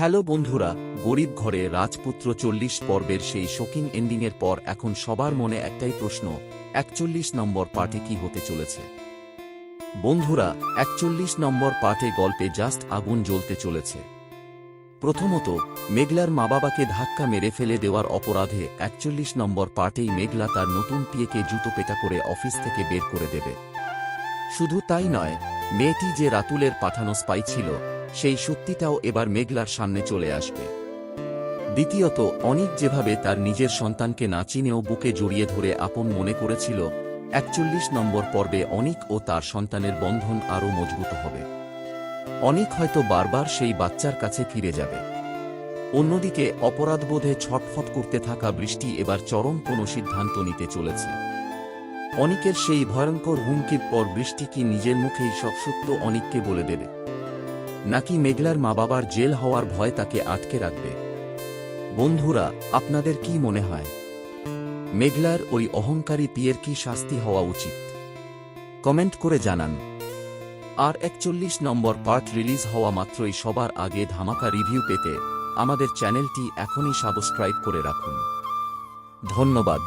Hello বন্ধুরা, গরিব ঘরে রাজপুত্র 40 পর্বের সেই শোকিং এন্ডিংয়ের পর এখন সবার মনে একটাই প্রশ্ন, 41 নম্বর পার্টে কি হতে চলেছে? বন্ধুরা, 41 নম্বর পার্টে গল্পে জাস্ট আগুন জ্বলতে চলেছে। প্রথমত, মেঘলার মা বাবাকে ধাক্কা মেরে ফেলে দেওয়ার অপরাধে 41 নম্বর পার্টেই মেঘলা তার নতুন পিয়েকে জুতো পেটা করে অফিস থেকে বের করে দেবে। শুধু তাই নয়, মেয়েটি যে রাতুলের পাঠানো স্পাই ছিল, সেই সত্যিটাও এবার মেঘলার সামনে চলে আসবে। দ্বিতীয়ত, অনিক যেভাবে তার নিজের সন্তানকে না চিনেও বুকে জড়িয়ে ধরে আপন মনে করেছিল, 41 নম্বর পর্বে অনিক ও তার সন্তানের বন্ধন আরও মজবুত হবে। অনিক হয়তো বারবার সেই বাচ্চার কাছে ফিরে যাবে। অন্যদিকে অপরাধবোধে ছটফট করতে থাকা বৃষ্টি এবার চরম কোনো সিদ্ধান্ত নিতে চলেছে। অনিকের সেই ভয়ঙ্কর হুমকির পর বৃষ্টি কি নিজের মুখেই সব সত্য অনিককে বলে দেবে, নাকি মেঘলার মা বাবার জেল হওয়ার ভয় তাকে আটকে রাখবে? বন্ধুরা, আপনাদের কি মনে হয়, মেঘলার ওই অহংকারী পিয়ের কি শাস্তি হওয়া উচিত? কমেন্ট করে জানান। আর 41 নম্বর পার্ট রিলিজ হওয়া মাত্রই সবার আগে ধামাকা রিভিউ পেতে আমাদের চ্যানেলটি এখনই সাবস্ক্রাইব করে রাখুন। ধন্যবাদ।